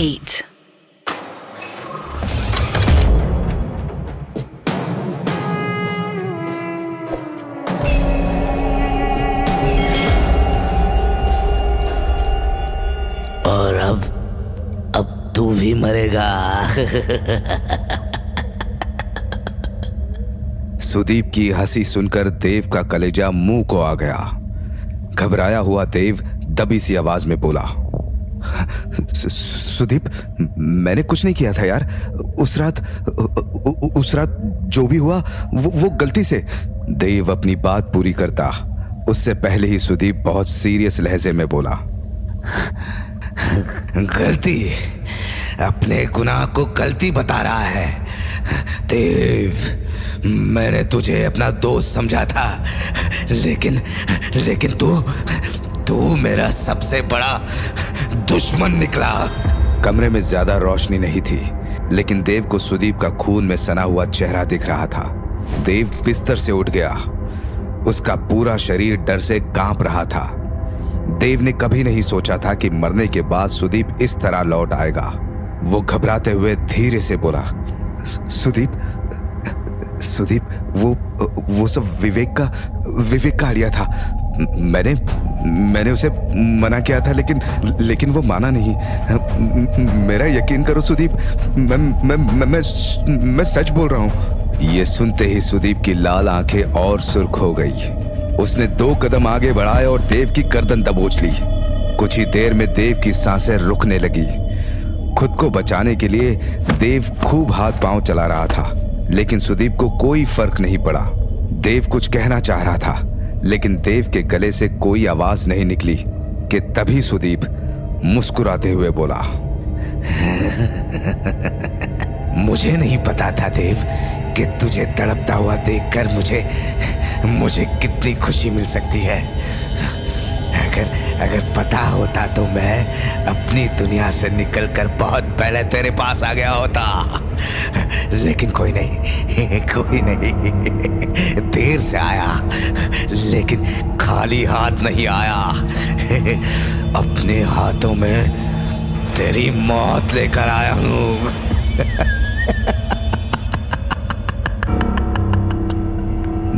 8. और अब तू भी मरेगा। सुदीप की हंसी सुनकर देव का कलेजा मुंह को आ गया। घबराया हुआ देव दबी सी आवाज में बोला, सुदीप, मैंने कुछ नहीं किया था यार। उस रात जो भी हुआ वो गलती से। देव अपनी बात पूरी करता उससे पहले ही सुदीप बहुत सीरियस लहजे में बोला, गलती? अपने गुनाह को गलती बता रहा है? देव, मैंने तुझे अपना दोस्त समझा था, लेकिन तू मेरा सबसे बड़ा दुश्मन निकला। कमरे में ज्यादा रोशनी नहीं थी, लेकिन देव को सुदीप का खून में सना हुआ चेहरा दिख रहा था। देव बिस्तर से उठ गया। उसका पूरा शरीर डर से कांप रहा था। देव ने कभी नहीं सोचा था कि मरने के बाद सुदीप इस तरह लौट आएगा। वो घबराते हुए धीरे से बोला, सुदीप, वो सब विवेक का आइडिया था। मैंने उसे मना किया था, लेकिन वो माना नहीं। मेरा यकीन करो सुदीप, मैं सच बोल रहा हूँ। ये सुनते ही सुदीप की लाल आंखें और सुर्ख हो गई। उसने 2 कदम आगे बढ़ाए और देव की गर्दन दबोच ली। कुछ ही देर में देव की सांसें रुकने लगी। खुद को बचाने के लिए देव खूब हाथ पांव चला रहा था, लेकिन सुदीप को कोई फर्क नहीं पड़ा। देव कुछ कहना चाह रहा था, लेकिन देव के गले से कोई आवाज नहीं निकली कि तभी सुदीप मुस्कुराते हुए बोला, मुझे नहीं पता था देव कि तुझे तड़पता हुआ देखकर मुझे कितनी खुशी मिल सकती है। अगर पता होता तो मैं अपनी दुनिया से निकलकर बहुत पहले तेरे पास आ गया होता। लेकिन कोई नहीं, देर से आया, लेकिन खाली हाथ नहीं आया। अपने हाथों में तेरी मौत लेकर आया हूं।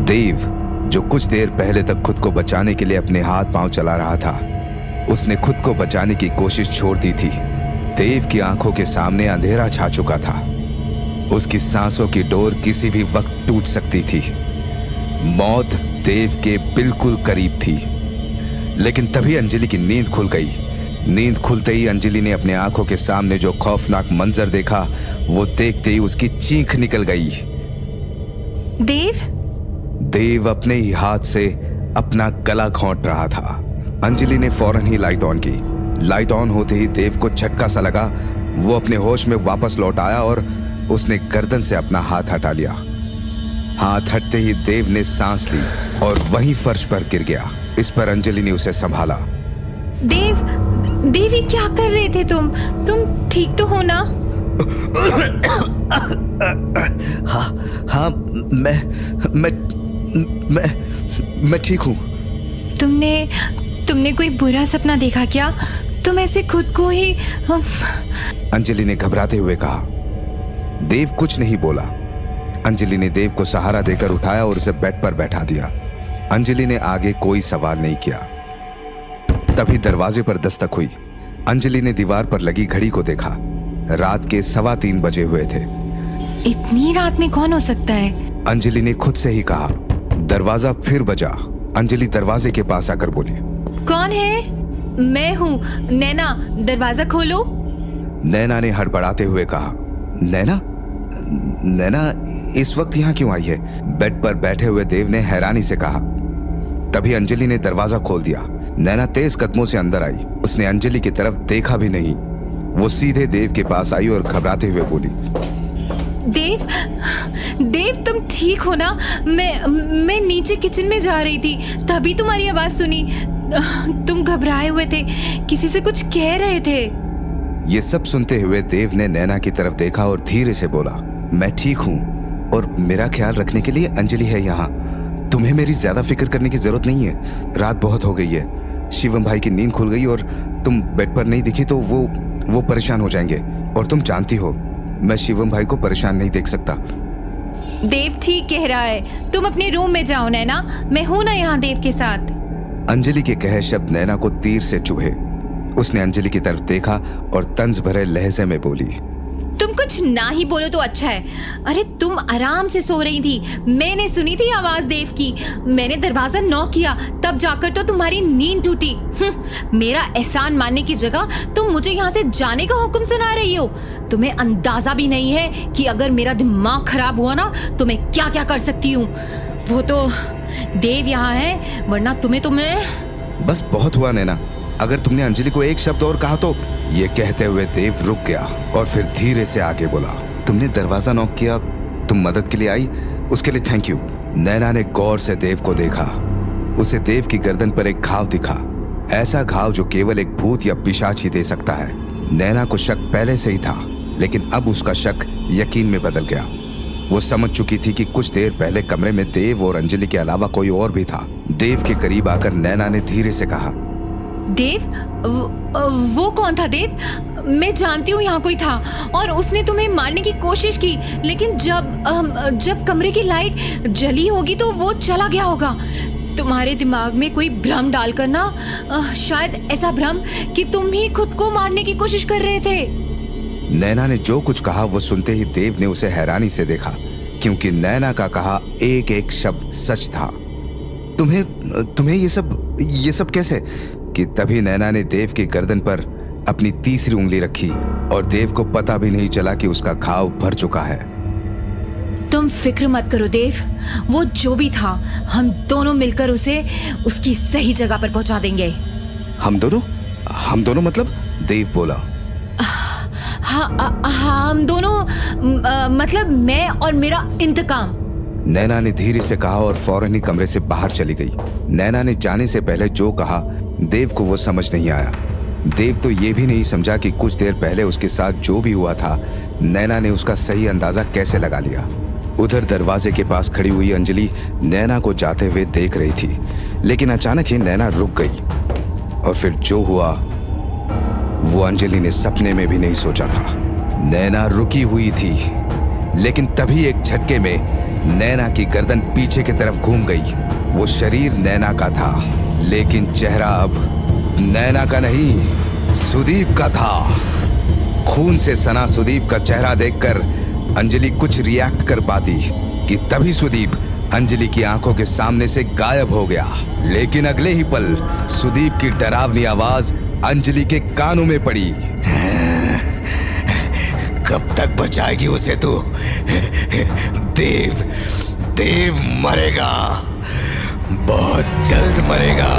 देव, जो कुछ देर पहले तक खुद को बचाने के लिए अपने हाथ पांव चला रहा था, उसने खुद को बचाने की कोशिश छोड़ दी थी। देव की आंखों के सामने अंधेरा छा चुका था। उसकी सांसों की डोर किसी भी वक्त टूट सकती थी। मौत देव के बिल्कुल करीब थी। लेकिन तभी अंजलि की नींद खुल गई। नींद खुलते ही अंजलि ने अपने आंखों के सामने जो खौफनाक मंजर देखा, वो देखते ही उसकी चीख निकल गई। देव अपने ही हाथ से अपना गला घोंट रहा था। अंजलि ने फौरन ही लाइट ऑन की। लाइट ऑन होते ही देव को झटका सा लगा। वो अपने होश में वापस लौट आया और उसने गर्दन से अपना हाथ हटा लिया। हाथ हटते ही देव ने सांस ली और वहीं फर्श पर गिर गया। इस पर अंजलि ने उसे संभाला। देवी, क्या कर रहे थे तुम ठीक तो हो ना? हाँ, मैं ठीक हूँ। तुमने कोई बुरा सपना देखा क्या? तुम ऐसे खुद को ही... अंजलि ने घबराते हुए कहा। देव कुछ नहीं बोला। अंजलि ने देव को सहारा देकर उठाया और उसे बेड पर बैठा दिया। अंजलि ने आगे कोई सवाल नहीं किया। तभी दरवाजे पर दस्तक हुई। अंजलि ने दीवार पर लगी घड़ी को देखा। रात के 3:15 बजे हुए थे। इतनी रात में कौन हो सकता है? अंजलि ने खुद से ही कहा। दरवाजा फिर बजा। अंजलि दरवाजे के पास आकर बोली, कौन है? मैं हूँ, नैना, दरवाजा खोलो। नैना ने हड़बड़ाते हुए कहा, नैना इस वक्त यहाँ क्यों आई है? बेड पर बैठे हुए देव ने हैरानी से कहा। तभी अंजलि ने दरवाजा खोल दिया। नैना तेज कदमों से अंदर आई। उसने अंजलि की तरफ देखा भी नहीं। वो सीधे देव के पास आई और घबराते हुए बोली, देव तुम ठीक हो ना? मैं नीचे किचन में जा रही थी, तभी तुम्हारी आवाज सुनी। तुम घबराए हुए थे, किसी से कुछ कह रहे थे। ये सब सुनते हुए देव ने नैना की तरफ देखा और धीरे से बोला, मैं ठीक हूँ और मेरा ख्याल रखने के लिए अंजलि है यहाँ। तुम्हें मेरी ज्यादा फिक्र करने की जरूरत नहीं है। रात बहुत हो गई है। शिवम भाई की नींद खुल गई और तुम बेड पर नहीं दिखी तो वो वो परेशान हो जाएंगे, और तुम जानती हो मैं शिवम भाई को परेशान नहीं देख सकता। देव ठीक कह रहा है, तुम अपने रूम में जाओ नैना, मैं हूं ना यहाँ देव के साथ। अंजलि के कहे शब्द नैना को तीर से चुभे। उसने अंजलि की तरफ देखा और तंज भरे लहजे में बोली, तुम कुछ ना ही बोलो तो अच्छा है। अरे तुम आराम से सो रही थी, मैंने सुनी थी आवाज देव की। मैंने दरवाजा नॉक किया, तब जाकर तो तुम्हारी नींद टूटी। मेरा एहसान मानने की जगह तुम मुझे यहाँ से जाने का हुक्म सुना रही हो। तुम्हें अंदाजा भी नहीं है कि अगर मेरा दिमाग खराब हुआ ना तो मैं क्या क्या कर सकती हूँ। वो तो देव यहाँ है, वरना तुम्हें बस बहुत हुआ नैना, अगर तुमने अंजलि को एक शब्द और कहा तो। ये कहते हुए देव रुक गया और फिर धीरे से आगे बोला, तुमने दरवाजा नॉक किया, तुम मदद के लिए आई, उसके लिए थैंक यू। नैना ने गौर से देव को देखा। उसे देव की गर्दन पर एक घाव दिखा, ऐसा घाव जो केवल एक भूत या पिशाच ही दे सकता है। नैना को शक पहले से ही था, लेकिन अब उसका शक यकीन में बदल गया। वो समझ चुकी थी कि कुछ देर पहले कमरे में देव और अंजलि के अलावा कोई और भी था। देव के करीब आकर नैना ने धीरे से कहा, देव, वो कौन था देव? मैं जानती हूँ यहाँ कोई था और उसने तुम्हें मारने की कोशिश की, लेकिन जब कमरे की लाइट जली होगी तो वो चला गया होगा। तुम्हारे दिमाग में कोई भ्रम डालकर ना, शायद ऐसा भ्रम कि तुम ही खुद को मारने की कोशिश कर रहे थे। नैना ने जो कुछ कहा वो सुनते ही देव ने उसे हैरानी से देखा, क्योंकि नैना का कहा एक एक शब्द सच था। तुम्हें ये सब कैसे? कि तभी नैना ने देव की गर्दन पर अपनी तीसरी उंगली रखी और देव को पता भी नहीं चला कि उसका घाव भर चुका है। तुम फिक्र मत करो देव, वो जो भी था हम दोनों मिलकर उसे उसकी सही जगह पर पहुंचा देंगे। हम दोनों मतलब? देव बोला। हम दोनों मतलब मैं और मेरा इंतकाम। नैना ने धीरे से कहा और फौरन ही कमरे से बाहर चली गई। नैना ने जाने से पहले जो कहा देव को वो समझ नहीं आया। देव तो ये भी नहीं समझा कि कुछ देर पहले उसके साथ जो भी हुआ था नैना ने उसका सही अंदाजा कैसे लगा लिया। उधर दरवाजे के पास खड़ी हुई अंजलि नैना को जाते हुए देख रही थी, लेकिन अचानक ही नैना रुक गई और फिर जो हुआ वो अंजलि ने सपने में भी नहीं सोचा था। नैना रुकी हुई थी, लेकिन तभी एक झटके में नैना की गर्दन पीछे की तरफ घूम गई। वो शरीर नैना का था, लेकिन चेहरा अब नैना का नहीं सुदीप का था। खून से सना सुदीप का चेहरा देखकर अंजलि कुछ रिएक्ट कर पाती कि तभी सुदीप अंजलि की आंखों के सामने से गायब हो गया। लेकिन अगले ही पल सुदीप की डरावनी आवाज अंजलि के कानों में पड़ी। कब तक बचाएगी उसे तू? देव मरेगा, बहुत जल्द मरेगा।